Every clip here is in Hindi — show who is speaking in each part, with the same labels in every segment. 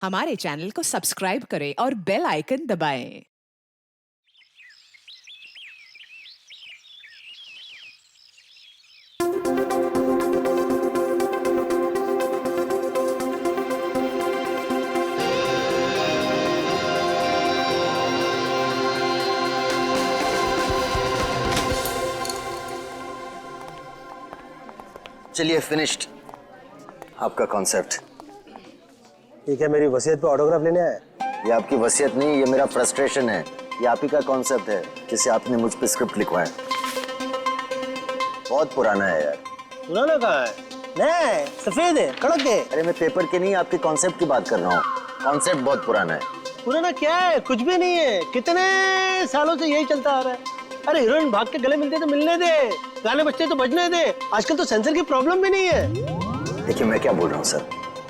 Speaker 1: हमारे चैनल को सब्सक्राइब करें और बेल आइकन दबाएं।
Speaker 2: चलिए, फिनिश्ड आपका कॉन्सेप्ट।
Speaker 3: ये क्या मेरी वसीयत पे ऑटोग्राफ लेने आया है?
Speaker 2: ये आपकी वसीयत नहीं, ये मेरा फ्रस्ट्रेशन है। ये आप ही का कॉन्सेप्ट है जिसे आपने मुझ पे स्क्रिप्ट लिखवाया। बहुत पुराना है यार।
Speaker 3: पुराना कहाँ है? नया है, सफेद है, कड़क है।
Speaker 2: अरे मैं पेपर के नहीं, आपके कॉन्सेप्ट की बात कर रहा हूँ। कॉन्सेप्ट बहुत पुराना है।
Speaker 3: पुराना क्या है? कुछ भी नहीं है। कितने सालों से यही चलता आ रहा है। अरे हीरोइन भाग के गले मिलते तो मिलने दे, गाने बजते तो बजने दे। आजकल तो सेंसर की प्रॉब्लम भी नहीं है।
Speaker 2: देखिए मैं क्या बोल रहा हूँ सर,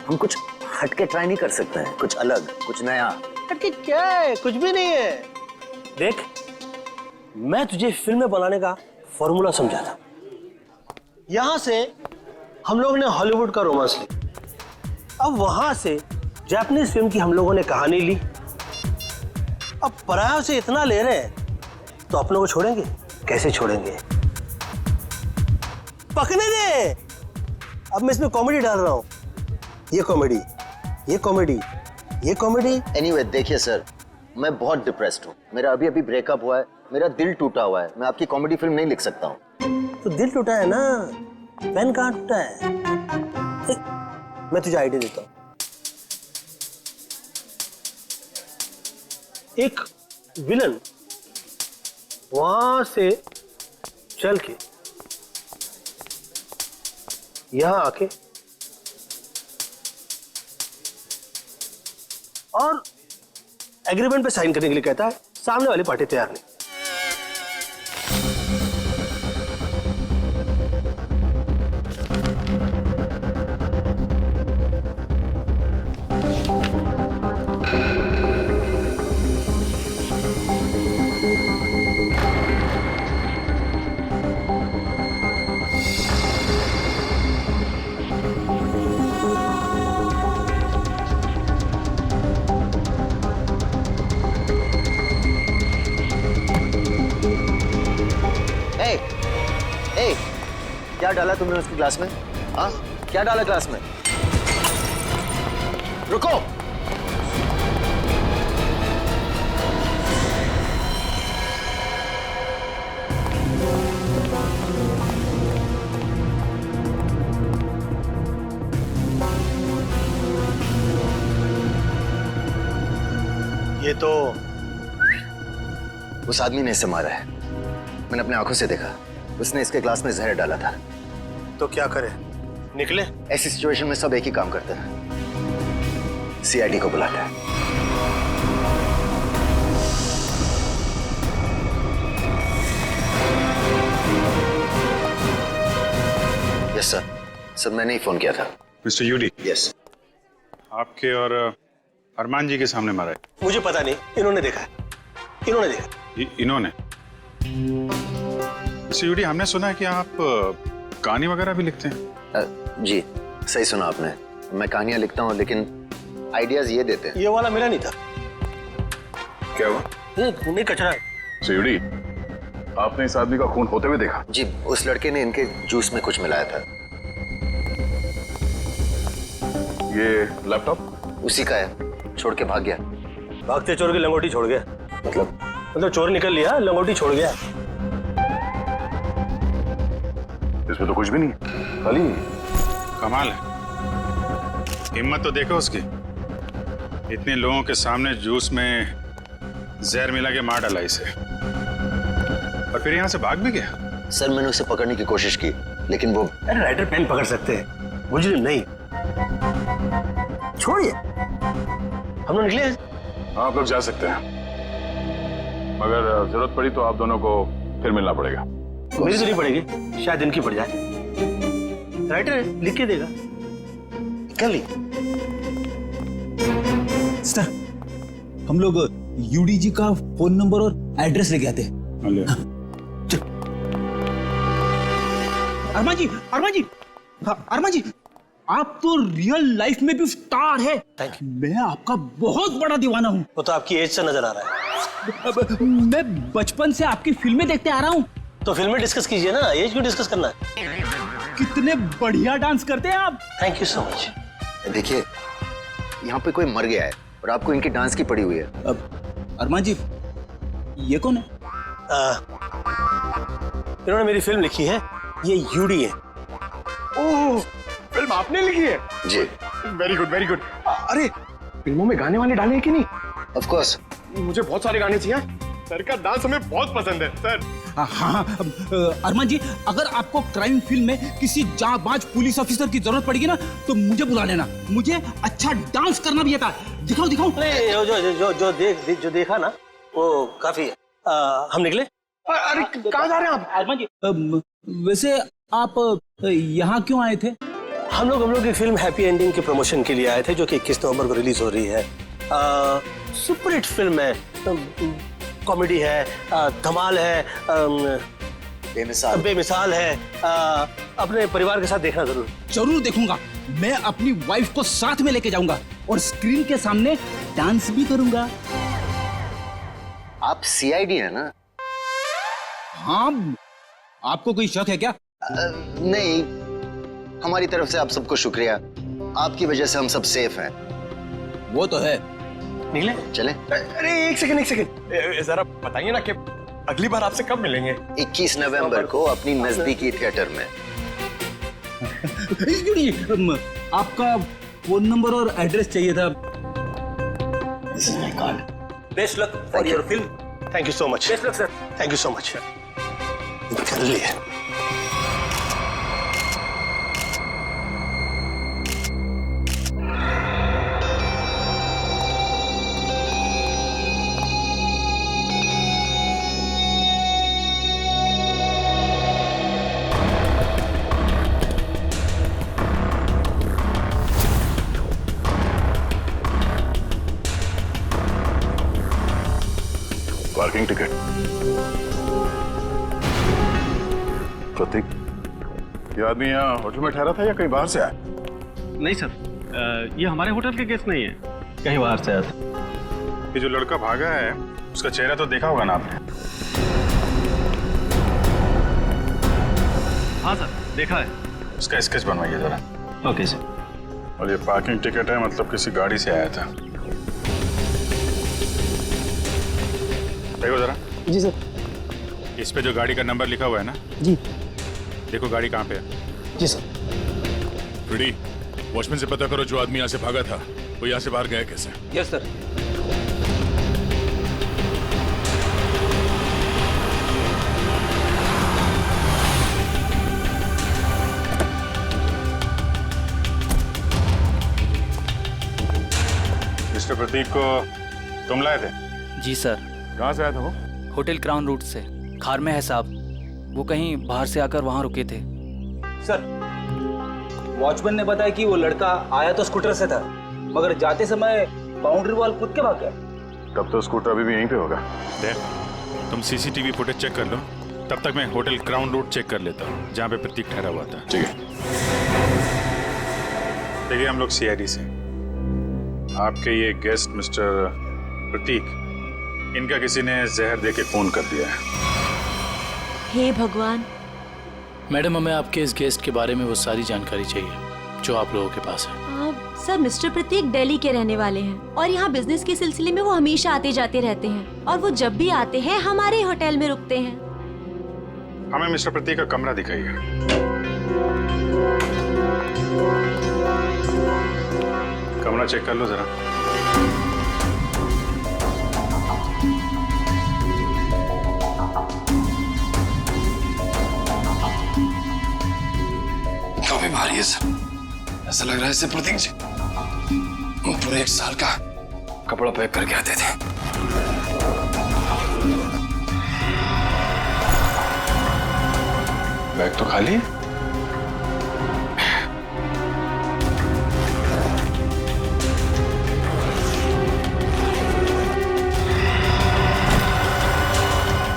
Speaker 2: हम कुछ हटके ट्राई नहीं कर सकते हैं? कुछ अलग, कुछ नया।
Speaker 3: हटके क्या है? कुछ भी नहीं है। देख, मैं तुझे फिल्में बनाने का फॉर्मूला समझा था। यहां से हम लोगों ने हॉलीवुड का रोमांस लिया, अब वहां से जापानीज फिल्म की हम लोगों ने कहानी ली। अब परायों से इतना ले रहे हैं तो अपनों को छोड़ेंगे? कैसे छोड़ेंगे? पकने दे। अब मैं इसमें कॉमेडी डाल रहा हूं। ये कॉमेडी, ये कॉमेडी, ये कॉमेडी।
Speaker 2: एनीवे देखिए सर, मैं बहुत डिप्रेस्ड हूँ। मेरा अभी अभी ब्रेकअप हुआ है, मेरा दिल टूटा हुआ है। मैं आपकी कॉमेडी फिल्म नहीं लिख सकता हूँ।
Speaker 3: तो दिल टूटा है ना, पेन कहाँ टूटा है? मैं तुझे आइडिया देता हूँ। एक विलन वहां से चल के यहां आके और एग्रीमेंट पे साइन करने के लिए कहता है। सामने वाली पार्टी तैयार नहीं।
Speaker 2: क्या डाला तुमने उसके ग्लास में? हाँ, क्या डाला ग्लास में? रुको।
Speaker 3: ये तो
Speaker 2: उस आदमी ने इसे मारा है। मैंने अपने आंखों से देखा। उसने इसके ग्लास में जहर डाला था।
Speaker 3: तो क्या करे? निकले?
Speaker 2: ऐसी सिचुएशन में सब एक ही काम करते हैं, सीआईडी को बुलाते हैं। Yes sir. सर मैंने ही फोन किया था।
Speaker 4: Mister UD,
Speaker 2: yes.
Speaker 4: आपके और अरमान जी के सामने मारा है।
Speaker 3: मुझे पता नहीं, इन्होंने देखा है। इन्होंने देखा।
Speaker 4: इन्होंने? मिस्टर यूडी, हमने सुना है कि आप कहानी वगैरह भी लिखते हैं।
Speaker 2: जी सही सुना आपने। मैं कहानियां लिखता हूँ लेकिन आइडियाज ये देते हैं।
Speaker 3: ये वाला मेरा नहीं था।
Speaker 4: क्या हुआ?
Speaker 3: ये खूनी कचरा है।
Speaker 4: मिस्टर यूडी, आपने इस आदमी का खून होते हुए देखा?
Speaker 2: जी, उस लड़के ने इनके जूस में कुछ मिलाया था।
Speaker 4: ये लैपटॉप
Speaker 2: उसी का है, छोड़ के भाग गया।
Speaker 3: भागते चोर की लंगोटी छोड़ गया? मतलब चोर निकल लिया, लंगोटी छोड़ गया।
Speaker 4: इसमें तो कुछ भी नहीं, खाली। कमाल है, हिम्मत तो देखो उसकी। इतने लोगों के सामने जूस में जहर मिला के मार डाला इसे, और फिर यहाँ से भाग भी गया।
Speaker 2: सर मैंने उसे पकड़ने की कोशिश की लेकिन वो...
Speaker 3: अरे राइटर पेन पकड़ सकते हैं, मुझे नहीं। छोड़िए, हम लोग निकले हैं।
Speaker 4: हाँ, आप लोग जा सकते हैं, मगर जरूरत पड़ी तो आप दोनों को फिर मिलना पड़ेगा।
Speaker 3: मेरी तो नहीं पड़ेगी, शायद इनकी पड़ जाए। राइटर है, लिख के देगा। कर ली।
Speaker 5: सर, हम लोग यूडी जी का फोन नंबर और एड्रेस लेके आते हैं।
Speaker 6: अरमान जी, अरमान जी, हाँ, अरमान जी,
Speaker 5: आप तो रियल लाइफ में भी स्टार है।
Speaker 3: Thank
Speaker 5: मैं आपका बहुत बड़ा दीवाना हूँ।
Speaker 3: वो तो आपकी एज से नजर आ रहा है।
Speaker 5: अब मैं बचपन से आपकी फिल्में देखते आ रहा हूँ।
Speaker 3: तो फिल्में डिस्कस कीजिए ना, एज क्यों डिस्कस करना है?
Speaker 5: कितने बढ़िया डांस करते हैं आप।
Speaker 3: Thank you so much.
Speaker 2: देखिए, यहाँ पे कोई मर गया है और आपको इनकी डांस की पड़ी हुई है।
Speaker 5: अब अरमान जी, ये कौन है?
Speaker 3: इन्होंने मेरी फिल्म लिखी है, ये यूडी है।
Speaker 6: ओह, फिल्म आपने लिखी है?
Speaker 2: जी।
Speaker 6: Very good, very good. अरे, फिल्मों में गाने वाले डाले हैं कि नहीं?
Speaker 2: Of course.
Speaker 6: मुझे बहुत सारे गाने चाहिए। सर का डांस हमें बहुत पसंद है सर।
Speaker 5: हाँ, अरमान जी, अगर आपको क्राइम फिल्म में किसी जांबाज पुलिस ऑफिसर की जरूरत पड़ेगी ना, तो मुझे बुला लेना। मुझे अच्छा डांस करना भी आता है। दिखाओ दिखाओ।
Speaker 3: जो देखा ना, वो काफी है। हम निकले।
Speaker 6: अरे, कहाँ जा रहे हैं आप?
Speaker 5: अरमान जी, वैसे आप यहाँ क्यों आए थे?
Speaker 3: हम लोग की फिल्म हैप्पी एंडिंग के प्रमोशन के लिए आए थे, जो कि 21 नवंबर को रिलीज हो रही है। सुपरहिट फिल्म है, कॉमेडी है, धमाल है, बेमिसाल है। अपने परिवार के साथ देखना जरूर
Speaker 5: देखूंगा। मैं अपनी वाइफ को साथ में लेके जाऊंगा और स्क्रीन के सामने डांस भी करूंगा।
Speaker 2: आप सीआईडी है ना?
Speaker 5: हाँ, आपको कोई शक है क्या?
Speaker 2: नहीं, हमारी तरफ से आप सबको शुक्रिया। आपकी वजह से हम सब सेफ हैं।
Speaker 5: वो तो है।
Speaker 3: निकले।
Speaker 2: चले।
Speaker 6: अरे, एक सेकंड। जरा बताइए ना कि अगली बार आपसे कब मिलेंगे?
Speaker 2: 21 नवंबर को अपनी नजदीकी थिएटर में।
Speaker 5: आपका फोन नंबर और एड्रेस चाहिए था।
Speaker 2: This is my card.
Speaker 3: Best luck for your film. Thank you so much. Best luck sir. Thank you so much. कर लिए।
Speaker 4: Parking ticket. प्रतीक, ये आदमी यहाँ होटल में ठहरा था या कहीं बाहर से आया?
Speaker 7: नहीं सर, ये हमारे होटल के गेस्ट नहीं है, कहीं बाहर से आया था।
Speaker 4: ये जो लड़का भागा है, उसका चेहरा तो देखा होगा ना आपने?
Speaker 7: हाँ सर, देखा है।
Speaker 4: उसका स्केच बनवाइए जरा।
Speaker 7: Okay sir.
Speaker 4: और ये पार्किंग टिकट है, मतलब किसी गाड़ी से आया था। देखो जरा।
Speaker 3: जी सर।
Speaker 4: इस पे जो गाड़ी का नंबर लिखा हुआ है ना?
Speaker 3: जी।
Speaker 4: देखो गाड़ी कहाँ पे है।
Speaker 3: जी सर।
Speaker 8: फ्रेडी, वॉचमैन से पता करो जो आदमी यहाँ से भागा था वो यहाँ से बाहर गया कैसे।
Speaker 3: Yes sir.
Speaker 4: मिस्टर प्रतीक को तुम लाए थे?
Speaker 9: जी सर।
Speaker 4: कहाँ से आया था वो?
Speaker 9: होटल क्राउन रूट से। खार में है साहब, वो कहीं बाहर से आकर वहाँ रुके थे।
Speaker 5: सर, वॉचमैन ने बताया कि वो लड़का आया तो स्कूटर से था, मगर जाते समय बाउंड्री वॉल कूद के भाग गया।
Speaker 4: तब तो स्कूटर अभी भी यहीं पे होगा।
Speaker 8: देख, तुम सीसीटीवी फुटेज चेक कर लो, तब तक मैं होटल क्राउन रूट चेक कर लेता हूँ जहाँ पे प्रतीक ठहरा हुआ था।
Speaker 4: ठीक है। देखिए, हम लोग सीआईडी से। आपके ये गेस्ट मिस्टर प्रतीक, इनका किसी ने जहर देके खून कर दिया है।
Speaker 10: हे भगवान।
Speaker 7: मैडम, हमें आपके इस गेस्ट के बारे में वो सारी जानकारी चाहिए जो आप लोगों के पास है।
Speaker 10: सर, मिस्टर प्रतीक दिल्ली के रहने वाले हैं और यहाँ बिजनेस के सिलसिले में वो हमेशा आते जाते रहते हैं और वो जब भी आते हैं हमारे होटल में रुकते हैं।
Speaker 4: हमें मिस्टर प्रतीक का कमरा दिखाइए। कमरा चेक कर लो जरा।
Speaker 8: काफी भारी है सर, ऐसा लग रहा है इससे प्रतीक जी वो पूरे 1 साल का कपड़ा पैक करके आते थे।
Speaker 4: बैग तो खाली है।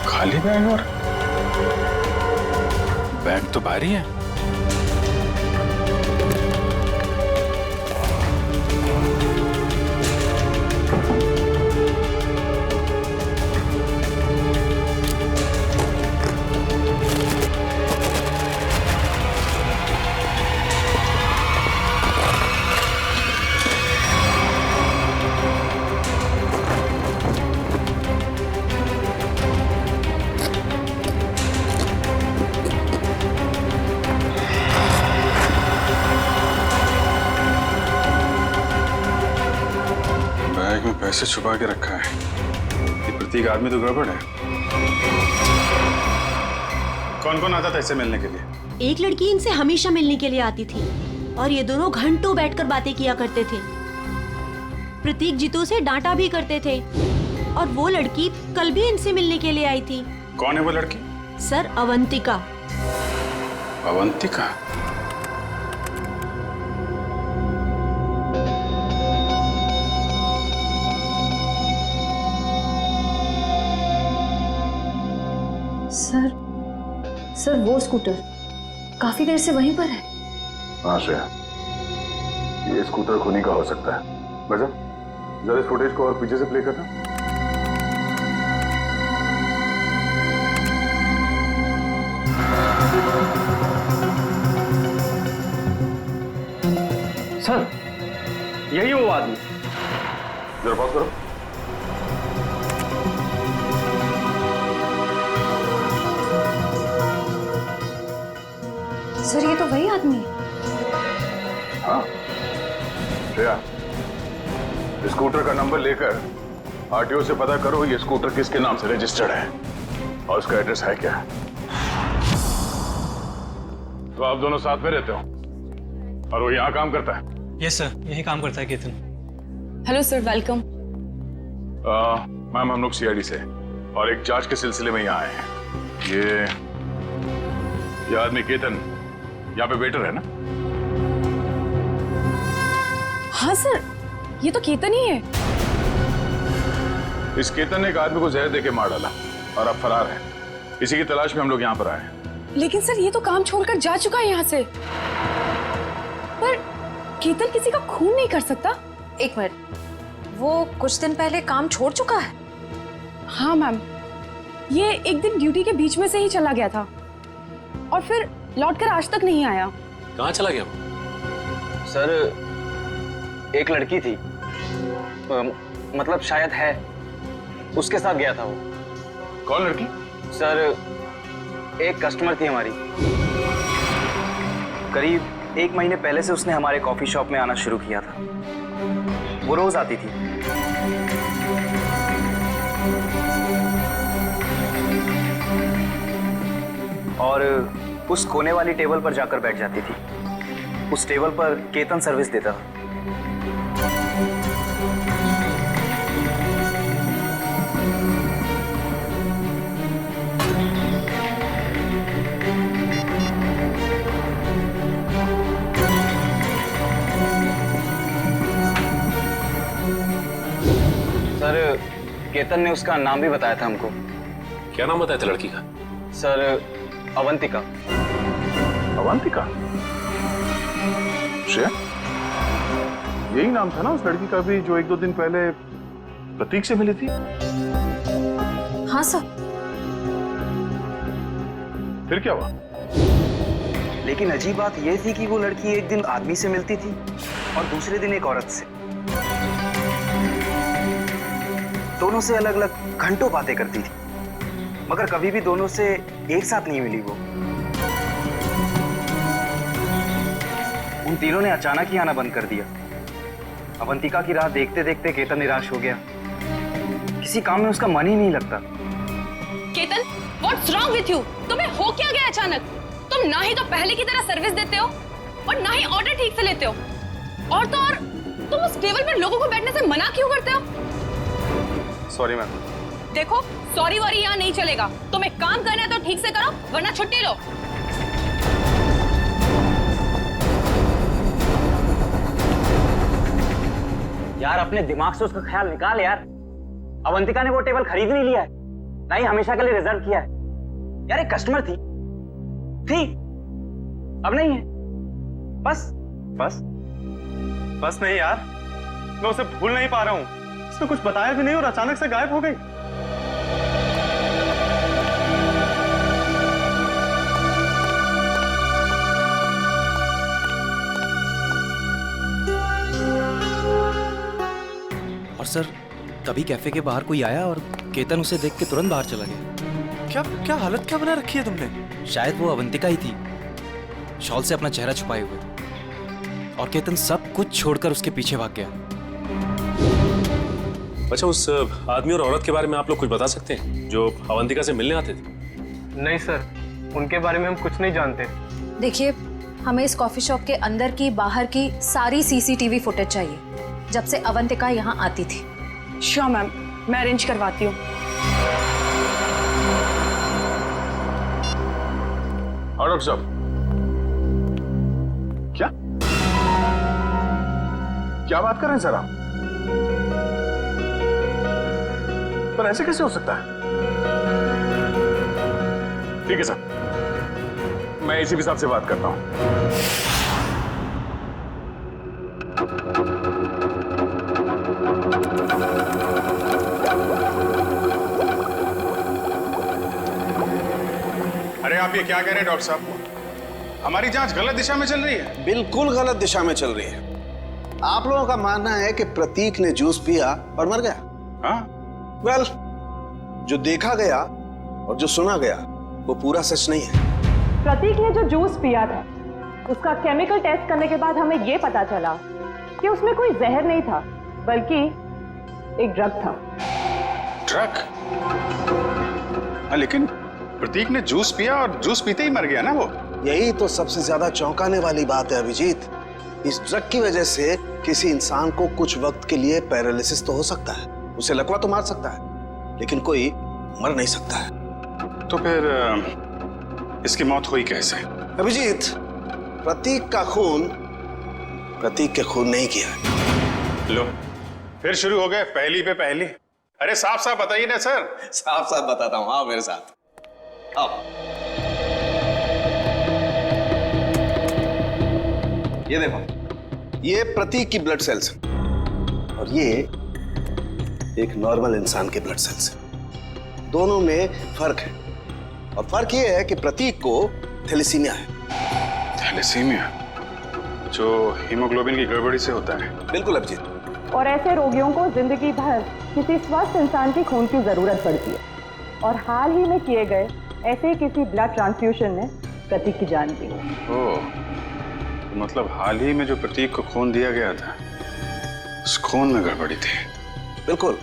Speaker 4: खाली बैग और
Speaker 8: बैग तो भारी है।
Speaker 4: बैग में पैसे छुपा के रखा है। ये प्रतीक आदमी तो गड़बड़ है। कौन कौन आता था इससे मिलने के लिए?
Speaker 10: एक लड़की इनसे हमेशा मिलने के लिए आती थी और ये दोनों घंटों बैठकर बातें किया करते थे। प्रतीक जीतू से डांटा भी करते थे और वो लड़की कल भी इनसे मिलने के लिए आई थी।
Speaker 4: कौन है वो लड़की?
Speaker 10: सर, अवंतिका।
Speaker 4: अवंतिका?
Speaker 11: सर वो स्कूटर काफी देर से वहीं पर है।
Speaker 4: हाँ श्रेया, ये स्कूटर खुनी का हो सकता है। बजा, जरा इस फुटेज को और पीछे से प्ले करना।
Speaker 3: सर, यही वो आदमी।
Speaker 4: जरा पॉज करो।
Speaker 11: सर, ये तो वही आदमी है।
Speaker 4: हाँ श्रेया, स्कूटर का नंबर लेकर आरटीओ से पता करो ये स्कूटर किसके नाम से रजिस्टर्ड है और उसका एड्रेस है क्या। तो आप दोनों साथ में रहते हो और वो यहाँ काम करता है?
Speaker 3: यस सर, यही काम करता है Ketan.
Speaker 11: Hello sir, welcome.
Speaker 4: Ma'am, हम लोग सीआईडी से और एक जांच के सिलसिले में यहाँ आए हैं। ये आदमी केतन यहाँ पे वेटर है ना?
Speaker 11: हाँ सर, ये तो केतन ही है।
Speaker 4: इस केतन ने एक आदमी को जहर देके मार डाला और अब फरार है। इसी की तलाश में हम लोग यहाँ पर आए हैं।
Speaker 11: लेकिन सर, ये तो काम छोड़कर जा चुका है यहाँ से। पर केतन किसी का खून नहीं कर सकता।
Speaker 12: एक मिनट, वो कुछ दिन पहले काम छोड़ चुका है?
Speaker 11: हाँ मैम, ये एक दिन ड्यूटी के बीच में से ही चला गया था और फिर लौटकर आज तक नहीं आया।
Speaker 8: कहाँ चला गया वो?
Speaker 9: सर, एक लड़की थी, मतलब शायद है, उसके साथ गया था वो।
Speaker 4: कौन लड़की?
Speaker 9: सर, एक कस्टमर थी हमारी। करीब 1 महीने पहले से उसने हमारे कॉफी शॉप में आना शुरू किया था। वो रोज आती थी। और उस कोने वाली टेबल पर जाकर बैठ जाती थी। उस टेबल पर केतन सर्विस देता था। सर, केतन ने उसका नाम भी बताया था हमको।
Speaker 8: क्या नाम बताया था लड़की का?
Speaker 9: सर, अवंतिका।
Speaker 4: अवंतिका? श्रेया, यही नाम था ना उस लड़की का भी जो 1-2 दिन पहले प्रतीक से मिली थी?
Speaker 12: हाँ सर।
Speaker 4: फिर क्या हुआ?
Speaker 9: लेकिन अजीब बात यह थी कि वो लड़की एक दिन आदमी से मिलती थी और दूसरे दिन एक औरत से। दोनों से अलग अलग घंटों बातें करती थी, मगर कभी भी दोनों से एक साथ नहीं मिली वो। उन तीनों ने अचानक ही आना बंद कर दिया। अवंतिका की राह देखते देखते केतन निराश हो गया। किसी काम में उसका मन ही नहीं लगता।
Speaker 11: Ketan, what's wrong with you? तुम्हें हो क्या गया अचानक? तुम ना ही तो पहले की तरह सर्विस देते हो और ना ही ऑर्डर ठीक से लेते हो। और तो और तुम उस टेबल पर लोगों को बैठने से मना क्यों करते हो?
Speaker 6: Sorry ma'am.
Speaker 11: देखो, सॉरी वॉरी यहाँ नहीं चलेगा। तुम्हें काम करना है तो ठीक से करो, वरना छुट्टी लो।
Speaker 9: यार, अपने दिमाग से उसका ख्याल निकाल यार। अवंतिका ने वो टेबल खरीद नहीं लिया है, ना ही हमेशा के लिए रिजर्व किया है। यार, एक कस्टमर थी, अब नहीं है।
Speaker 6: बस नहीं यार, मैं उसे भूल नहीं पा रहा हूँ। उसने कुछ बताया भी नहीं और अचानक से गायब हो गई।
Speaker 9: और सर, तभी कैफे के बाहर कोई आया और केतन उसे देख के तुरंत बाहर चला गया।
Speaker 6: क्या हालत क्या बना रखी है तुमने?
Speaker 9: शायद वो अवंतिका ही थी, शॉल से अपना चेहरा छुपाए हुए। और केतन सब कुछ छोड़कर उसके पीछे भाग गया।
Speaker 13: अच्छा, उस आदमी और औरत के बारे में आप लोग कुछ बता सकते हैं जो अवंतिका से मिलने आते थे?
Speaker 6: नहीं सर, उनके बारे में हम कुछ नहीं जानते।
Speaker 12: देखिए, हमें इस कॉफी शॉप के अंदर की बाहर की सारी सीसीटीवी फुटेज चाहिए जब से अवंतिका यहाँ आती थी।
Speaker 11: श्योर मैम, मैं अरेंज करवाती हूँ।
Speaker 4: डॉक्टर साहब, क्या बात कर रहे हैं सर आप? पर ऐसे कैसे हो सकता है? ठीक है सर, मैं एसीपी साहब से बात करता हूं। अरे आप ये क्या कह रहे हैं डॉक्टर साहब? हमारी जांच गलत दिशा में चल रही है।
Speaker 14: बिल्कुल गलत दिशा में चल रही है। आप लोगों का मानना है कि प्रतीक ने जूस पिया और मर गया।
Speaker 4: हाँ?
Speaker 14: वेल, जो देखा गया और जो सुना गया वो पूरा सच नहीं है।
Speaker 15: प्रतीक ने जो जूस पिया था उसका केमिकल टेस्ट करने के बाद हमें ये पता चला कि उसमें कोई जहर नहीं था, बल्कि एक ड्रग था।
Speaker 4: ड्रग? हाँ, लेकिन प्रतीक ने जूस पिया और जूस पीते ही मर गया ना वो।
Speaker 14: यही तो सबसे ज्यादा चौंकाने वाली बात है अभिजीत। इस ड्रग की वजह से किसी इंसान को कुछ वक्त के लिए पैरालिसिस तो हो सकता है, उसे लकवा तो मार सकता है, लेकिन कोई मर नहीं सकता है।
Speaker 4: तो फिर इसकी मौत हुई कैसे?
Speaker 14: अभिजीत, प्रतीक का खून प्रतीक के खून नहीं किया।
Speaker 4: लो, फिर शुरू हो गए पहली पे पहली। अरे साफ साफ बताइए ना सर।
Speaker 14: साफ साफ बताता हूं, आओ मेरे साथ, आओ। ये देखो, ये प्रतीक की ब्लड सेल्स और ये एक नॉर्मल इंसान के ब्लड सेल्स है। दोनों में फर्क है, और फर्क ये है कि प्रतीक को थैलेसीमिया है।
Speaker 4: थैलेसीमिया जो हीमोग्लोबिन की गड़बड़ी से होता है?
Speaker 14: बिल्कुल अभिजीत।
Speaker 15: और ऐसे रोगियों को जिंदगी भर किसी स्वस्थ इंसान की खून की जरूरत पड़ती है, और हाल ही में किए गए ऐसे ही किसी ब्लड ट्रांसफ्यूजन ने प्रतीक की जान दी।
Speaker 4: ओह, मतलब हाल ही में जो प्रतीक को खून दिया गया था उस खून में गड़बड़ी थी।
Speaker 14: बिल्कुल,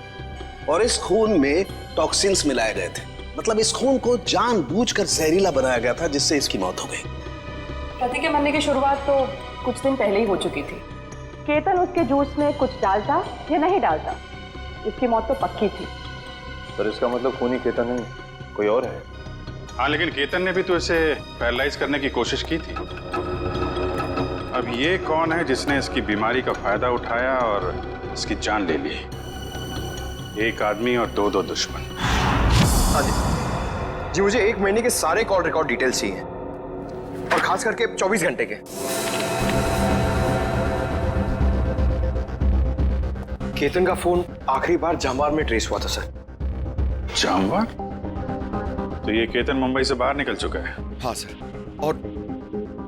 Speaker 14: और इस खून में टॉक्सिन्स मिलाए गए थे। मतलब इस खून को जानबूझकर जहरीला बनाया गया था, जिससे इसकी मौत हो गई।
Speaker 15: प्रतीक के मरने की शुरुआत तो कुछ दिन पहले ही हो चुकी थी। केतन उसके जूस में कुछ डालता या नहीं डालता, इसकी मौत तो पक्की थी।
Speaker 16: पर इसका मतलब खूनी केतन नहीं, कोई और है।
Speaker 4: हाँ, लेकिन केतन ने भी तो इसे पैरालाइज करने की कोशिश की थी। अब ये कौन है जिसने इसकी बीमारी का फायदा उठाया और इसकी जान ले ली? एक आदमी और दो दुश्मन।
Speaker 16: हाँ जी, मुझे 1 महीने के सारे कॉल रिकॉर्ड डिटेल्स चाहिए, और खास करके 24 घंटे के। केतन का फोन आखिरी बार जामवार में ट्रेस हुआ था सर।
Speaker 4: जामवार? तो ये केतन मुंबई से बाहर निकल चुका है?
Speaker 16: हाँ सर, और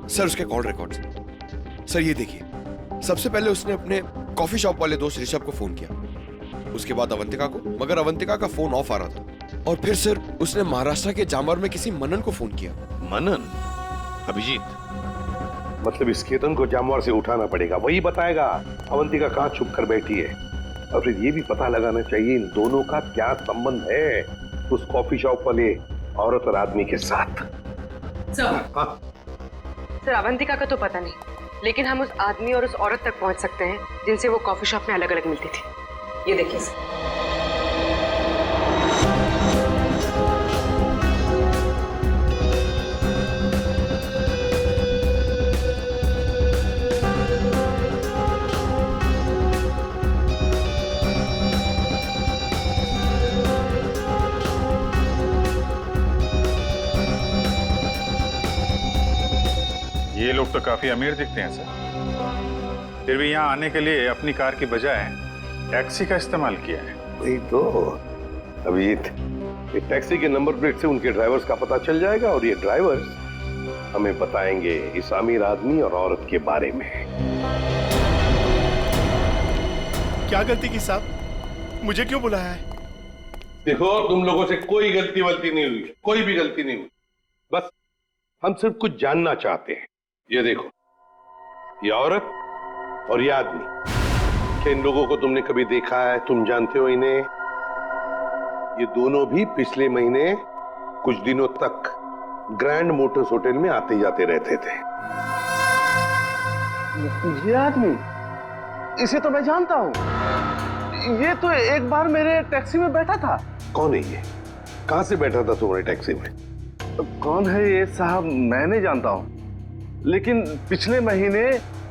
Speaker 16: सर उसके कॉल रिकॉर्ड्स सर ये देखिए। सबसे पहले उसने अपने कॉफी शॉप वाले दोस्त ऋषभ को फोन किया, उसके बाद अवंतिका को, मगर अवंतिका का फोन ऑफ आ रहा था। और फिर सर उसने महाराष्ट्र के जामवार में किसी मनन को फोन किया।
Speaker 17: मनन? अभिजीत,
Speaker 18: मतलब इस केतन को जामवार से उठाना पड़ेगा, वही बताएगा अवंतिका कहाँ छुप कर बैठी है। और फिर ये भी पता लगाना चाहिए इन दोनों का क्या संबंध है उस कॉफी शॉप वाले औरत और आदमी के साथ।
Speaker 11: सर, अवंतिका का तो पता नहीं, लेकिन हम उस आदमी और उस औरत तक पहुंच सकते हैं जिनसे वो कॉफी शॉप में अलग अलग मिलती थी। ये देखिए सर।
Speaker 4: ये लोग तो काफी अमीर दिखते हैं सर, फिर भी यहाँ आने के लिए अपनी कार की बजाय टैक्सी का इस्तेमाल किया है।
Speaker 18: वही तो अभिजीत, ये टैक्सी के नंबर प्लेट से उनके ड्राइवर्स का पता चल जाएगा, और ये ड्राइवर्स हमें बताएंगे इस अमीर आदमी और औरत के बारे में।
Speaker 19: क्या गलती की साहब, मुझे क्यों बुलाया है?
Speaker 18: देखो, तुम लोगों से कोई गलती वलती नहीं हुई, कोई भी गलती नहीं हुई। बस हम सिर्फ कुछ जानना चाहते हैं। ये देखो, ये औरत और ये आदमी क्या इन लोगों को तुमने कभी देखा है? तुम जानते हो इन्हें? ये दोनों भी पिछले महीने कुछ दिनों तक ग्रैंड मोटर्स होटल में आते जाते रहते थे।
Speaker 3: ये आदमी, इसे तो मैं जानता हूँ। ये तो एक बार मेरे टैक्सी में बैठा था।
Speaker 18: कौन है ये? कहां से बैठा था तुम्हारे टैक्सी में?
Speaker 3: कौन है ये साहब, मैं नहीं जानता हूँ, लेकिन पिछले महीने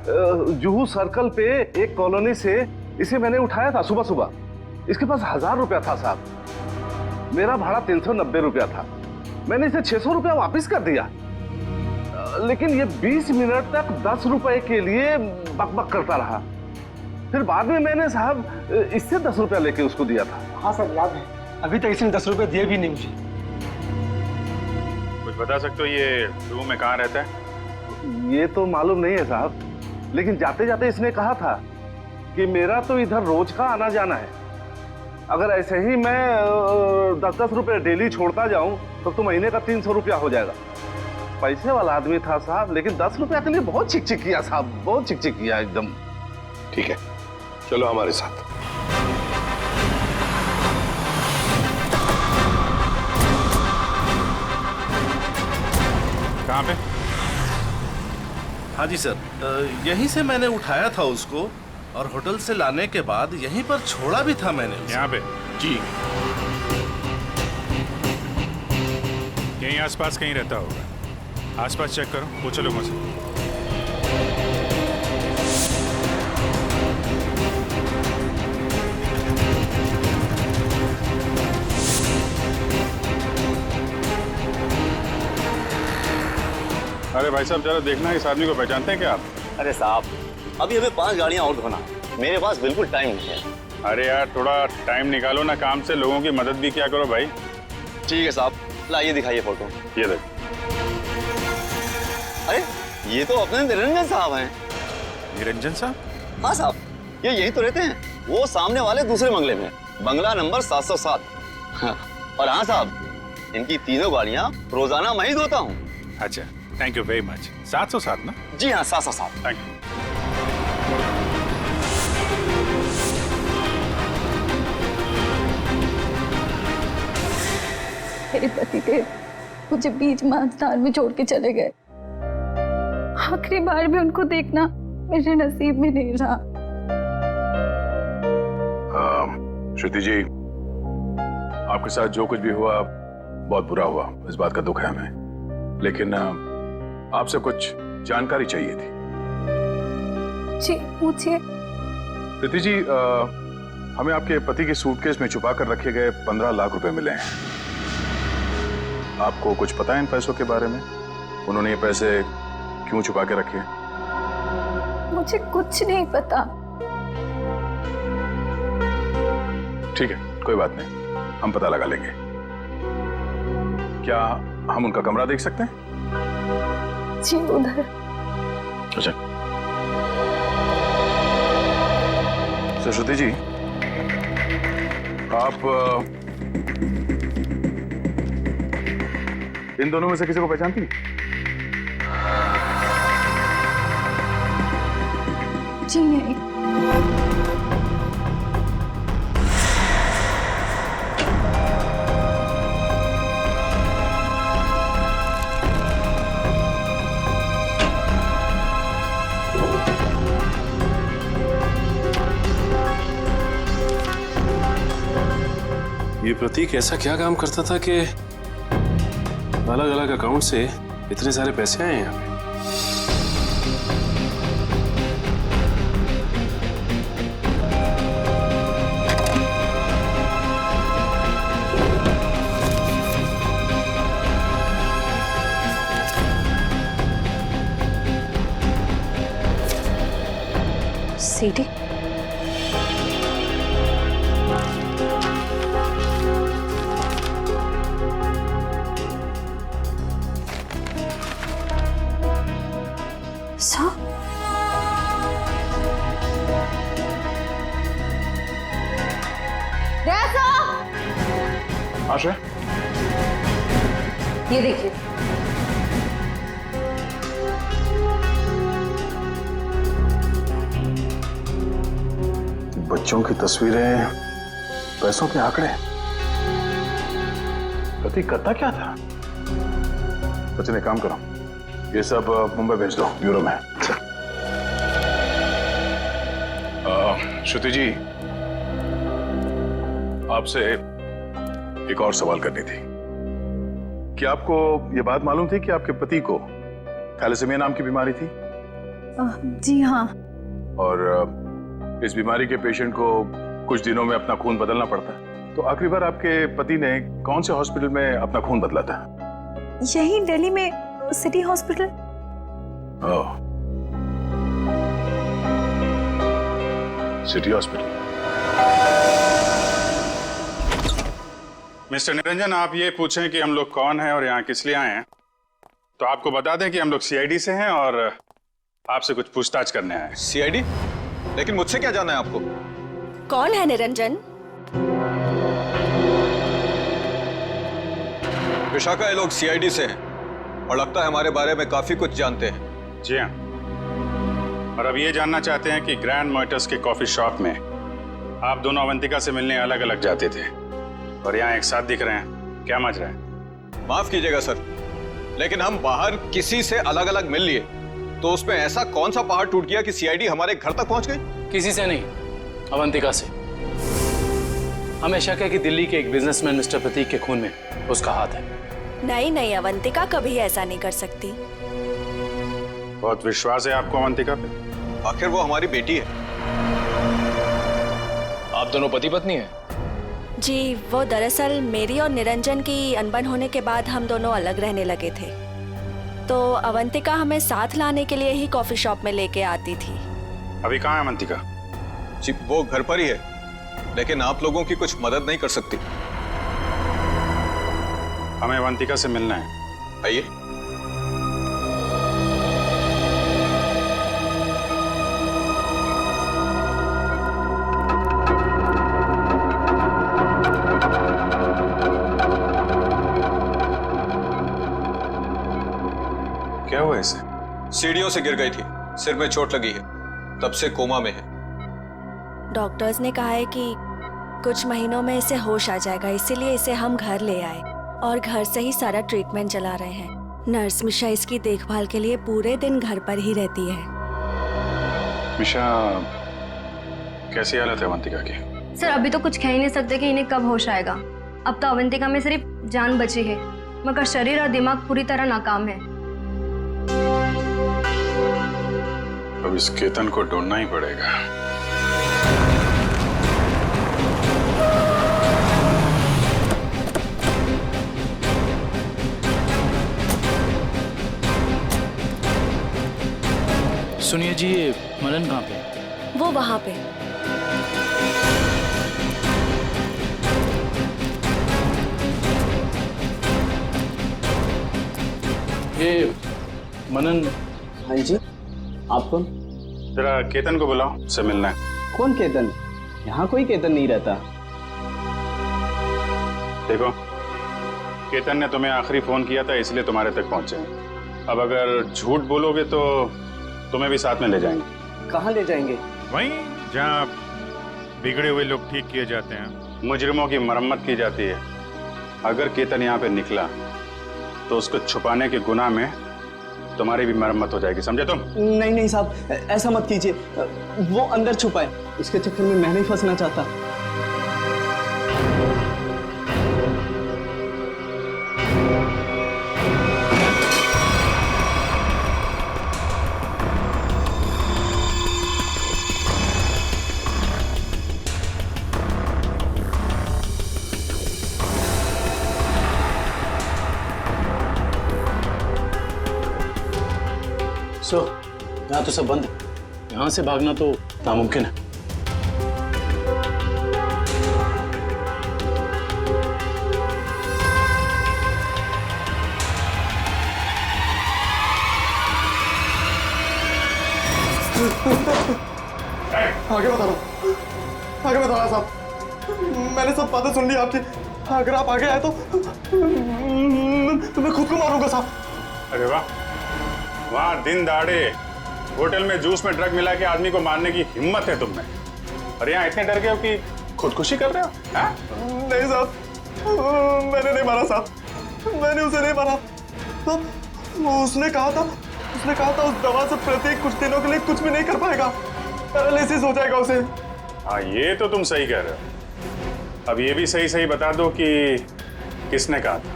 Speaker 3: जुहू सर्कल पे एक कॉलोनी से इसे मैंने उठाया था सुबह सुबह। इसके पास 1000 रुपया था साहब। मेरा भाड़ा 390 रुपया था। मैंने इसे 600 रुपया वापस कर दिया, लेकिन ये 20 मिनट तक 10 रुपए के लिए बकबक करता रहा। फिर बाद में मैंने साहब इससे 10 रुपया लेके उसको दिया था।
Speaker 20: हाँ सर, याद है। अभी तक इसने 10 रुपए दिए भी नहीं मुझे।
Speaker 4: कुछ बता सकते हो ये रूम में कहाँ रहता है?
Speaker 3: ये तो मालूम नहीं है साहब, लेकिन जाते जाते इसने कहा था कि मेरा तो इधर रोज का आना जाना है। अगर ऐसे ही मैं 10-10 रुपए डेली छोड़ता जाऊं तो महीने का 300 रुपया हो जाएगा। पैसे वाला आदमी था साहब, लेकिन 10 रुपया के लिए बहुत चिक-चिक किया साहब, बहुत चिक-चिक किया एकदम।
Speaker 18: ठीक है, चलो हमारे साथ।
Speaker 4: कहाँ पे?
Speaker 21: हाँ जी सर, यहीं से मैंने उठाया था उसको और होटल से लाने के बाद यहीं पर छोड़ा भी था मैंने।
Speaker 4: यहाँ पे?
Speaker 21: जी।
Speaker 4: यहीं आसपास कहीं रहता होगा। आसपास चेक करो, पूछो लोगों से। अरे भाई साहब, जरा देखना इस आदमी को पहचानते हैं क्या आप?
Speaker 2: अरे साहब, अभी हमें 5 गाड़ियां और धोना, मेरे पास बिल्कुल टाइम नहीं है।
Speaker 4: अरे यार, थोड़ा टाइम निकालो ना काम से, लोगों की मदद भी क्या करो भाई।
Speaker 2: ठीक है साहब, लाइए दिखाइए फोटो।
Speaker 4: ये देख।
Speaker 2: अरे ये तो अपने निरंजन साहब हैं।
Speaker 4: निरंजन साहब?
Speaker 2: हाँ साहब, ये यहीं तो रहते हैं, वो सामने वाले दूसरे बंगले में, बंगला नंबर 707। और हाँ साहब, इनकी तीनों गाड़ियां रोजाना मैं ही धोता हूँ।
Speaker 4: अच्छा, थैंक यू वेरी मच। 707 ना?
Speaker 2: जी हाँ, 707।
Speaker 4: Thank you.
Speaker 22: मेरे पति देव मुझे बीच मांझधार में छोड़ के चले गए। आखिरी बार भी उनको देखना मेरे नसीब में नहीं रहा।
Speaker 4: श्रुति जी, आपके साथ जो कुछ भी हुआ बहुत बुरा हुआ, इस बात का दुख है हमें, लेकिन आपसे कुछ जानकारी चाहिए थी।
Speaker 22: जी पूछिए।
Speaker 4: प्रीति जी, हमें आपके पति के सूटकेस में छुपा कर रखे गए 15 लाख रुपए मिले हैं। आपको कुछ पता है इन पैसों के बारे में? उन्होंने ये पैसे क्यों छुपा के रखे?
Speaker 22: मुझे कुछ नहीं पता।
Speaker 4: ठीक है, कोई बात नहीं, हम पता लगा लेंगे। क्या हम उनका कमरा देख सकते हैं?
Speaker 22: जी उधर।
Speaker 4: अच्छा। सरस्वती जी, आप इन दोनों में से किसी को पहचानती हैं?
Speaker 22: जी नहीं।
Speaker 13: ये प्रतीक ऐसा क्या काम करता था कि अलग अलग अकाउंट से इतने सारे पैसे आए यहाँ पे?
Speaker 12: सीडी?
Speaker 4: आशा,
Speaker 12: ये देखिए।
Speaker 4: बच्चों की तस्वीरें, पैसों के आंकड़े। प्रतीक करता क्या था? सचिन, एक काम करो, ये सब मुंबई भेज दो, ब्यूरो में। श्रुति जी, आपसे एक और सवाल करनी थी। क्या आपको ये बात मालूम थी कि आपके पति को थैलेसीमिया नाम की बीमारी थी?
Speaker 12: जी हाँ।
Speaker 4: और इस बीमारी के पेशेंट को कुछ दिनों में अपना खून बदलना पड़ता है। तो आखिरी बार आपके पति ने कौन से हॉस्पिटल में अपना खून बदला था?
Speaker 12: यही दिल्ली में सिटी हॉस्पिटल।
Speaker 4: ओह, सिटी हॉस्पिटल। मिस्टर निरंजन, आप ये पूछें कि हम लोग कौन हैं और यहाँ किस लिए आए हैं, तो आपको बता दें कि हम लोग सीआईडी से हैं और आपसे कुछ पूछताछ करने आए हैं।
Speaker 1: सीआईडी? लेकिन मुझसे क्या जानना है आपको?
Speaker 5: कौन है निरंजन?
Speaker 1: विशाखा, ये लोग सीआईडी से हैं और लगता है हमारे बारे में काफी कुछ जानते हैं।
Speaker 4: जी हाँ, और अब ये जानना चाहते हैं कि ग्रैंड मोटर्स के कॉफी शॉप में आप दोनों अवंतिका से मिलने अलग अलग जाते थे और यहाँ एक साथ दिख रहे हैं, क्या मजा है?
Speaker 1: माफ कीजिएगा सर, लेकिन हम बाहर किसी से अलग अलग मिल लिए तो उसमें ऐसा कौन सा पहाड़ टूट गया कि सीआईडी हमारे घर तक पहुंच गई?
Speaker 7: किसी से नहीं, अवंतिका से। हमें शक है कि दिल्ली के एक बिजनेसमैन मिस्टर प्रतीक के खून में उसका हाथ है।
Speaker 5: नहीं नहीं, अवंतिका कभी ऐसा नहीं कर सकती।
Speaker 4: बहुत विश्वास है आपको अवंतिका पे?
Speaker 1: आखिर वो हमारी बेटी है।
Speaker 8: आप दोनों पति पत्नी हैं?
Speaker 5: जी, वो दरअसल मेरी और निरंजन की अनबन होने के बाद हम दोनों अलग रहने लगे थे, तो अवंतिका हमें साथ लाने के लिए ही कॉफी शॉप में लेके आती थी।
Speaker 4: अभी कहाँ है अवंतिका?
Speaker 1: जी, वो घर पर ही है, लेकिन आप लोगों की कुछ मदद नहीं कर सकती।
Speaker 4: हमें अवंतिका से मिलना है।
Speaker 1: आइए।
Speaker 4: क्या हुआ इसे?
Speaker 1: सीढ़ियों से गिर गई थी, सिर में चोट लगी है, तब से कोमा में है।
Speaker 5: डॉक्टर्स ने कहा है कि कुछ महीनों में इसे होश आ जाएगा, इसीलिए इसे हम घर ले आए और घर से ही सारा ट्रीटमेंट चला रहे हैं। नर्स मिशा इसकी देखभाल के लिए पूरे दिन घर पर ही रहती है।
Speaker 4: मिशा, कैसी हालत है अवंतिका की?
Speaker 22: सर, अभी तो कुछ कह ही नहीं सकते कि इन्हें कब होश आएगा। अब तो अवंतिका में सिर्फ जान बची है, मगर शरीर और दिमाग पूरी तरह नाकाम है।
Speaker 4: अब इस केतन को ढूंढना ही पड़ेगा।
Speaker 7: सुनिए जी, ये मनन कहाँ पे?
Speaker 5: वो वहां पे।
Speaker 7: ये मनन।
Speaker 23: हाँ जी, आप कौन?
Speaker 4: जरा केतन को बुलाओ, से मिलना है।
Speaker 23: कौन केतन? यहाँ कोई केतन नहीं रहता।
Speaker 4: देखो, केतन ने तुम्हें आखिरी फोन किया था, इसलिए तुम्हारे तक पहुंचे हैं। अब अगर झूठ बोलोगे तो तुम्हें भी साथ में ले जाएंगे।
Speaker 23: कहाँ ले जाएंगे?
Speaker 4: वहीं जहाँ बिगड़े हुए लोग ठीक किए जाते हैं, मुजरिमों की मरम्मत की जाती है। अगर केतन यहाँ पे निकला तो उसको छुपाने के गुनाह में तुम्हारी भी मरम्मत हो जाएगी, समझे तुम?
Speaker 23: नहीं नहीं साहब, ऐसा मत कीजिए। वो अंदर छुपा है, उसके चक्कर में मैं नहीं फंसना चाहता।
Speaker 7: यहाँ तो सब बंद है, यहाँ से भागना तो नामुमकिन है।
Speaker 23: आगे बता रहा, आगे बता रहा साहब, मैंने सब बातें सुन ली आपकी। अगर आप आगे आए तो मैं खुद को मारूंगा साहब।
Speaker 4: अरे वाह, वहाँ दिन दहाड़े होटल में जूस में ड्रग मिला के आदमी को मारने की हिम्मत है तुम में। और यहाँ इतने डर गए हो कि खुदकुशी कर रहे हो? हाँ?
Speaker 23: नहीं साहब, मैंने नहीं मारा साहब, मैंने उसे नहीं मारा। तो उसने कहा था उस दवा से प्रतीक कुछ दिनों के लिए कुछ भी नहीं कर पाएगा, पैरालिसिस हो जाएगा उसे।
Speaker 4: हाँ, ये तो तुम सही कह रहे हो। अब ये भी सही सही बता दो कि किसने कहा था।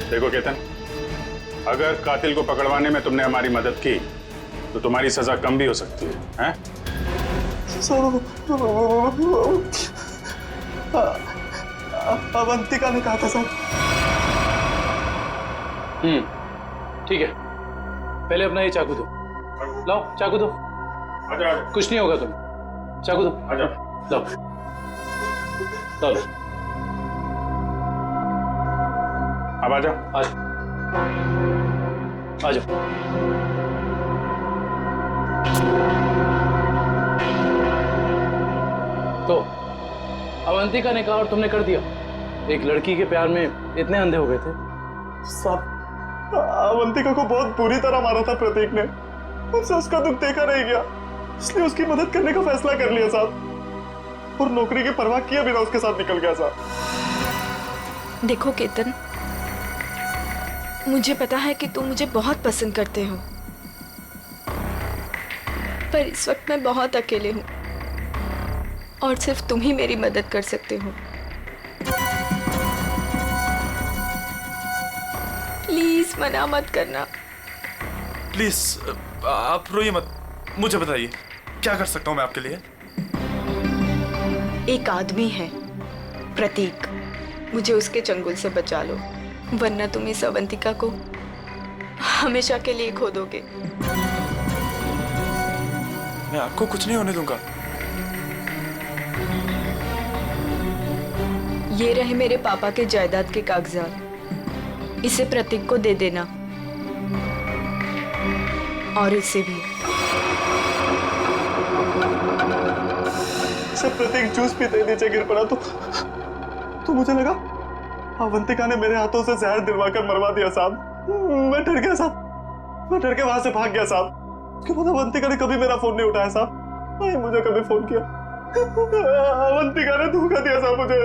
Speaker 4: देखो केतन, अगर कातिल को पकड़वाने में तुमने हमारी मदद की तो तुम्हारी सजा कम भी हो सकती है, हैं?
Speaker 23: अवंतिका ने कहा था सर।
Speaker 7: ठीक है, पहले अपना ये चाकू दो। लाओ चाकू दो।
Speaker 4: आजा।
Speaker 7: कुछ नहीं होगा तुम, चाकू दो।
Speaker 4: आजा।
Speaker 7: लाओ लो।
Speaker 4: अब आजा।
Speaker 7: आ जाओ। तो अवंतिका ने कहा और तुमने कर दिया। एक लड़की के प्यार में इतने अंधे हो गए थे?
Speaker 23: साहब, अवंतिका को बहुत बुरी तरह मारा था प्रतीक ने, मुझसे उसका दुख देखा नहीं गया, इसलिए उसकी मदद करने का फैसला कर लिया साहब, और नौकरी की परवाह किए बिना उसके साथ निकल गया साहब।
Speaker 5: देखो केतन, मुझे पता है कि तुम मुझे बहुत पसंद करते हो, पर इस वक्त मैं बहुत अकेले हूँ और सिर्फ तुम ही मेरी मदद कर सकते हो। प्लीज मना मत करना।
Speaker 23: प्लीज आप रोइए मत, मुझे बताइए क्या कर सकता हूँ मैं आपके लिए।
Speaker 5: एक आदमी है प्रतीक, मुझे उसके चंगुल से बचा लो, वरना तुम इस अवंतिका को हमेशा के लिए खो दोगे।
Speaker 23: मैं आपको कुछ नहीं होने दूंगा।
Speaker 5: ये रहे मेरे पापा के जायदाद के कागजात, इसे प्रतीक को दे देना, और इसे भी।
Speaker 23: इसे प्रतीक जूस पीते नीचे गिर पड़ा तो मुझे लगा अवंतिका ने मेरे हाथों से जहर दिलवाकर मरवा दिया साहब। मैं डर गया साहब, मैं डर के वहां से भाग गया साहब। उसके बाद अवंतिका ने कभी मेरा फोन नहीं उठाया साहब, नहीं मुझे कभी फोन किया। अवंतिका ने धोखा दिया साहब मुझे।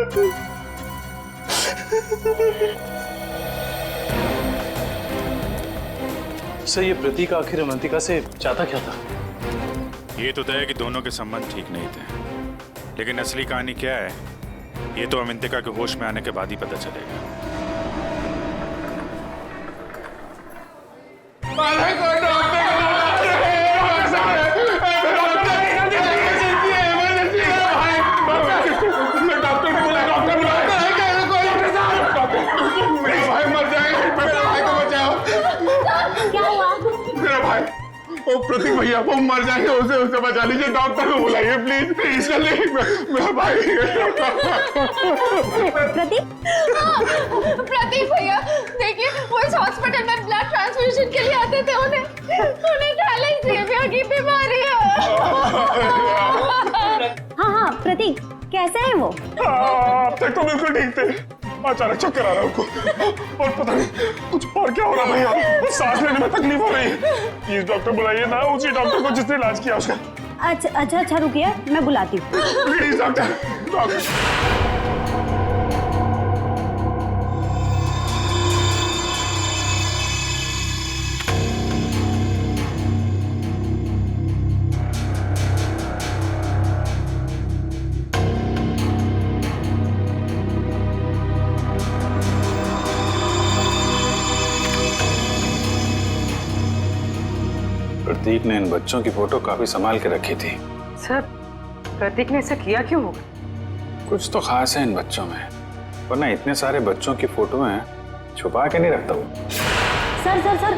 Speaker 7: सर, ये प्रतीक आखिर अवंतिका से चाहता क्या था?
Speaker 4: ये तो तय है कि दोनों के संबंध ठीक नहीं थे, लेकिन असली कहानी क्या है ये तो अवंतिका के होश में आने के बाद ही पता चलेगा।
Speaker 23: प्रतीक भैया वो मर जाएंगे, उसे बचा लीजिए, डॉक्टर को बुलाइए प्लीज, इसलिए मेरा भाई।
Speaker 11: प्रतीक भैया देखिए, वो इस हॉस्पिटल में ब्लड ट्रांसफ्यूजन के लिए आते थे, उन्हें थैलेसीमिया की बीमारी है।
Speaker 22: हाँ प्रतीक, कैसे है वो?
Speaker 23: अब तक तो बिल्कुल ठीक थे, अचानक चक्कर आ रहा है उनको, और पता नहीं कुछ और क्या हो रहा भैया, सांस लेने में तकलीफ हो रही है। प्लीज डॉक्टर बुलाइए ना, उसी डॉक्टर को जिसने इलाज किया उसका।
Speaker 22: अच्छा रुकिए, मैं बुलाती हूँ।
Speaker 23: Please doctor.
Speaker 4: प्रतीक ने इन बच्चों की फोटो काफी संभाल के रखी थी।
Speaker 15: सर, प्रतीक ने ऐसा किया क्यों होगा?
Speaker 4: कुछ तो खास है इन बच्चों में, वरना इतने सारे बच्चों की फोटो हैं, छुपा के नहीं रखता वो।
Speaker 22: सर,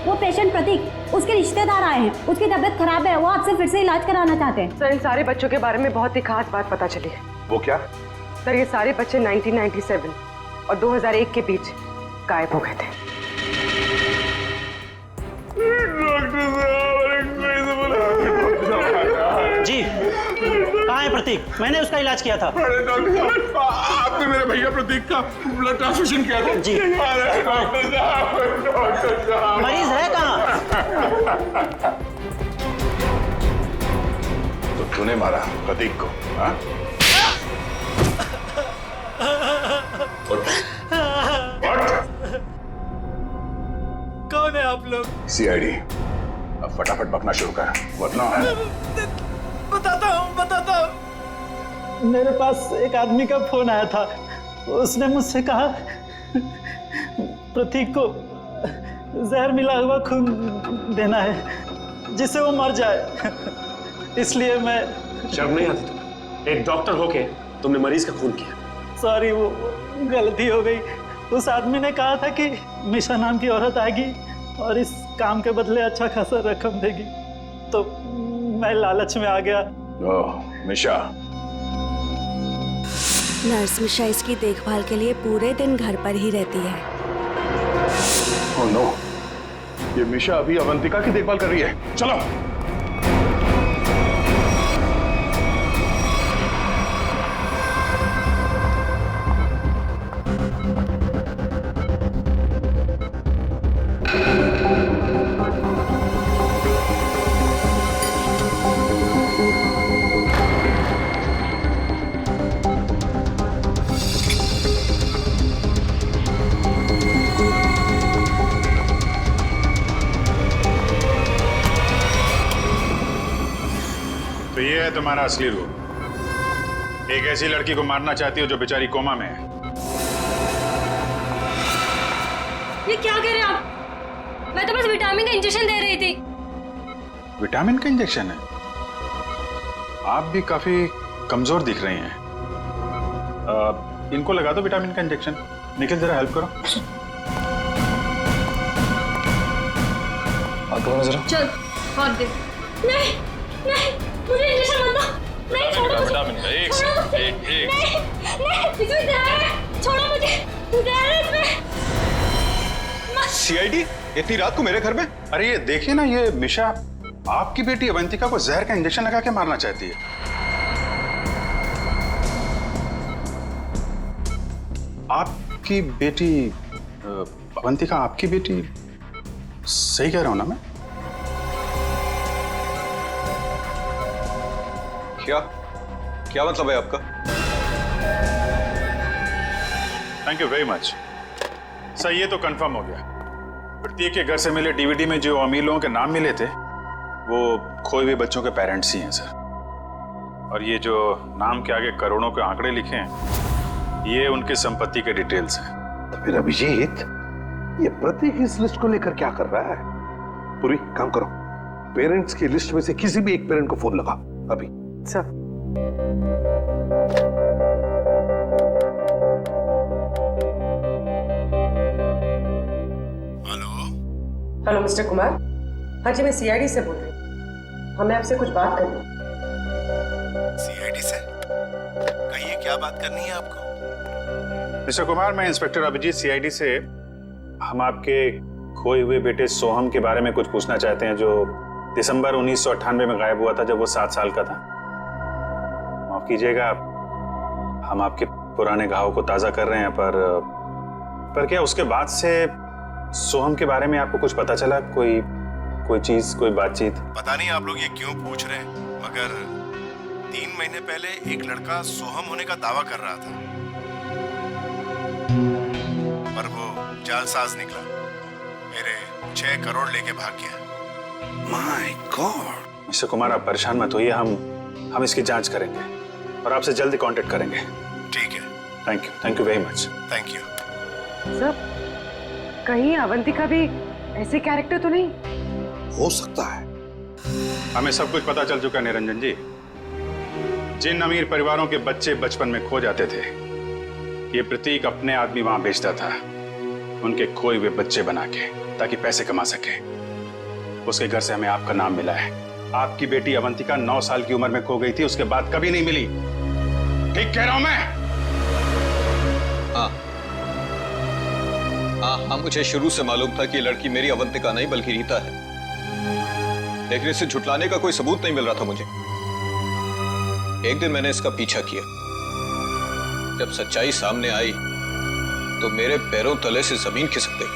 Speaker 22: वो पेशेंट प्रतीक, उसके रिश्तेदार आए हैं, उसकी तबीयत खराब है, वो आपसे फिर से इलाज कराना चाहते हैं।
Speaker 15: सर, इन सारे बच्चों के बारे में बहुत ही खास बात पता चली है।
Speaker 18: वो क्या?
Speaker 15: सर, ये सारे बच्चे 1997 और 2001 के बीच गायब हो गए थे।
Speaker 3: जी, कहाँ है प्रतीक? मैंने उसका इलाज किया था।
Speaker 23: अरे डॉक्टर साहब, आपने मेरे भैया प्रतीक का ब्लड ट्रांसफ्यूजन किया था?
Speaker 3: जी।
Speaker 23: अरे डॉक्टर साहब,
Speaker 3: मरीज है कहाँ?
Speaker 4: तूने मारा प्रतीक को? हाँ?
Speaker 19: कौन है आप लोग?
Speaker 4: सीआईडी। अब फटाफट बकना शुरू कर, वरना
Speaker 23: बताता हूँ। मेरे पास एक आदमी का फोन आया था। उसने मुझसे कहा प्रतीक को जहर मिला हुआ खून देना है जिससे वो मर जाए। इसलिए मैं...
Speaker 3: शर्म नहीं आती तुम्हें? एक डॉक्टर होके तुमने मरीज का खून किया।
Speaker 23: सॉरी, वो गलती हो गई। उस आदमी ने कहा था कि मिशा नाम की औरत आएगी और इस काम के बदले अच्छा खासा रकम देगी, तो मैं लालच में आ गया।
Speaker 4: ओह, मिशा।
Speaker 5: नर्स मिशा इसकी देखभाल के लिए पूरे दिन घर पर ही रहती है।
Speaker 4: ओह नो, ये मिशा अभी अवंतिका की देखभाल कर रही है। चलो। तो ये है तुम्हारा असली रूप। एक ऐसी लड़की को मारना चाहती हो जो बेचारी कोमा में है।
Speaker 11: ये क्या कह रहे हैं आप? मैं तो बस विटामिन का इंजेक्शन दे रही थी।
Speaker 4: विटामिन का इंजेक्शन है? आप भी काफी कमजोर दिख रही हैं। इनको लगा दो विटामिन का इंजेक्शन। निखिल जरा हेल्प करो।
Speaker 8: जरा
Speaker 11: चल हाथ दे। नहीं नहीं, मुझे इंजेक्शन मत दो। नहीं, छोड़ो मुझे।
Speaker 8: विटामिन का एक
Speaker 11: नहीं नहीं, इसमें जहर है। छोड़ो मुझे, जहर है इसमें।
Speaker 1: सीआईडी इतनी रात को मेरे घर में?
Speaker 4: अरे ये देखिए ना, ये मिशा आपकी बेटी अवंतिका को जहर का इंजेक्शन लगा के मारना चाहती है। आपकी बेटी अवंतिका आपकी बेटी? सही कह रहा हूं ना मैं?
Speaker 1: क्या मतलब है आपका?
Speaker 4: Thank you very much sir, ये तो कंफर्म हो गया। प्रतीक के घर से मिले डीवीडी में जो अमीर लोगों के नाम मिले थे वो खोए हुए बच्चों के पेरेंट्स ही हैं सर। और ये जो नाम के आगे करोड़ों के आंकड़े लिखे हैं ये उनकी संपत्ति के डिटेल्स हैं।
Speaker 18: तो फिर अभिजीत, ये प्रतीक इस लिस्ट को लेकर क्या कर रहा है? पूरी काम करो, पेरेंट्स की लिस्ट में से किसी भी एक पेरेंट को फोन लगा अभी।
Speaker 23: Sir
Speaker 15: hello mister Kumar. हाँ जी, मैं सीआईडी से बोल रही हूँ। हमें आपसे कुछ बात करनी है।
Speaker 14: सीआईडी से? कहिए, क्या बात करनी है आपको?
Speaker 4: मिस्टर कुमार, मैं इंस्पेक्टर अभिजीत सीआईडी से। हम आपके खोए हुए बेटे सोहम के बारे में कुछ पूछना चाहते हैं जो दिसंबर 1998 में गायब हुआ था जब वो 7 साल का था। माफ कीजिएगा, हम आपके पुराने घाव को ताजा कर रहे हैं, पर क्या उसके बाद से सोहम के बारे में आपको कुछ पता चला? कोई चीज, कोई बातचीत?
Speaker 14: पता नहीं आप लोग ये क्यों पूछ रहे हैं, मगर 3 महीने पहले एक लड़का सोहम होने का दावा कर रहा था, पर वो जालसाज निकला। मेरे 6 करोड़ लेके भाग गया।
Speaker 4: My God. मिस्टर कुमार, आप परेशान मत होइए, हम इसकी जांच करेंगे और आपसे जल्दी कांटेक्ट करेंगे।
Speaker 14: ठीक है।
Speaker 4: Thank you very much.
Speaker 14: Thank you.
Speaker 15: Sir, कहीं अवंतिका भी ऐसे कैरेक्टर तो नहीं?
Speaker 18: हो सकता है।
Speaker 4: हमें सब कुछ पता चल चुका है निरंजन जी। जिन अमीर परिवारों के बच्चे बचपन में खो जाते थे, ये प्रतीक अपने आदमी वहां बेचता था, उनके खोए हुए बच्चे बना के, ताकि पैसे कमा सके। उसके घर से हमें आपका नाम मिला है। आपकी बेटी अवंतिका 9 साल की उम्र में खो गई थी, उसके बाद कभी नहीं मिली। ठीक कह रहा हूं मैं?
Speaker 1: हाँ, मुझे शुरू से मालूम था कि ये लड़की मेरी अवंतिका नहीं बल्कि रीता है, लेकिन इसे झुटलाने का कोई सबूत नहीं मिल रहा था मुझे। एक दिन मैंने इसका पीछा किया। जब सच्चाई सामने आई तो मेरे पैरों तले से जमीन खिसक गई।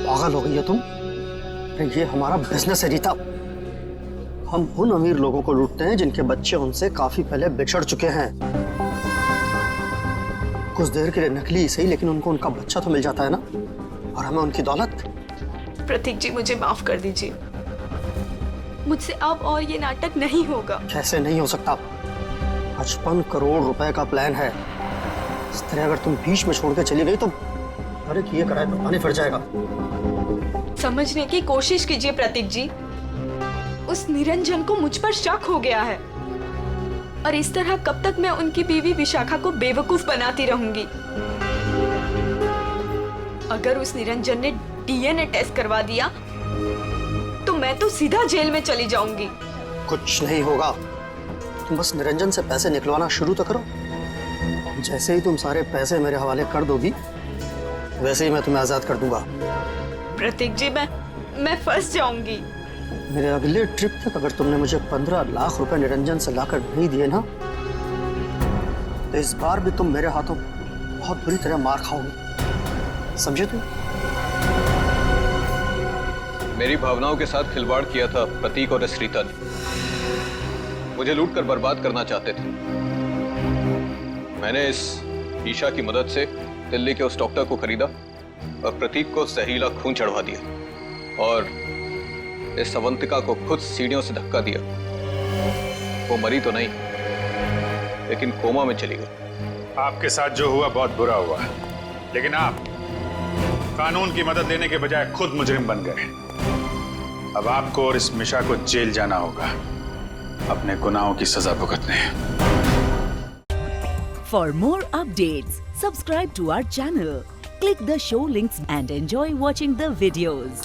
Speaker 23: पागल हो गई हो तुम?
Speaker 6: अरे ये हमारा बिजनेस है रीता। हम उन अमीर लोगों को लूटते हैं जिनके बच्चे उनसे काफी पहले बिछड़ चुके हैं। कुछ देर के लिए नकली ही सही, लेकिन उनको उनका बच्चा तो मिल जाता है ना, और हमें उनकी दौलत।
Speaker 9: प्रतीक जी मुझे माफ कर दीजिए, मुझसे अब और ये नाटक नहीं होगा।
Speaker 6: कैसे नहीं हो सकता? 55 करोड़ रुपए का प्लान है। इस तरह अगर तुम बीच में छोड़ के चली गई तो अरे किए कराए पर पानी फिर जाएगा।
Speaker 9: समझने की कोशिश कीजिए प्रतीक जी, उस निरंजन को मुझ पर शक हो गया है, और इस तरह कब तक मैं उनकी बीवी विशाखा को बेवकूफ बनाती रहूंगी। अगर उस निरंजन ने डीएनए टेस्ट करवा दिया तो मैं तो सीधा जेल में चली जाऊंगी।
Speaker 6: कुछ नहीं होगा, तुम बस निरंजन से पैसे निकलवाना शुरू तो करो। जैसे ही तुम सारे पैसे मेरे हवाले कर दोगी, वैसे ही मैं तुम्हें आजाद कर दूंगा।
Speaker 9: प्रतीक जी मैं फंस जाऊंगी।
Speaker 6: मेरे अगले ट्रिप तक अगर तुमने मुझे 15 लाख रुपए निरंजन से लाकर नहीं दिए ना, तो इस बार भी तुम मेरे हाथों बहुत बुरी तरह मार खाओगे, समझे तुम?
Speaker 1: मेरी भावनाओं के साथ खिलवाड़ किया था प्रतीक और इस रीता ने। मुझे लूट कर बर्बाद करना चाहते थे। मैंने इस ईशा की मदद से दिल्ली के उस डॉक्टर को खरीदा और प्रतीक को जहरीला खून चढ़वा दिया, और इस अवंतिका को खुद सीढ़ियों से धक्का दिया। वो मरी तो नहीं, लेकिन कोमा में चली गई।
Speaker 4: आपके साथ जो हुआ बहुत बुरा हुआ, लेकिन आप कानून की मदद लेने के बजाय खुद मुजरिम बन गए। अब आपको और इस मिशा को जेल जाना होगा, अपने गुनाहों की सजा भुगतने।
Speaker 10: For more updates, subscribe to our channel, click the show links and enjoy watching the videos.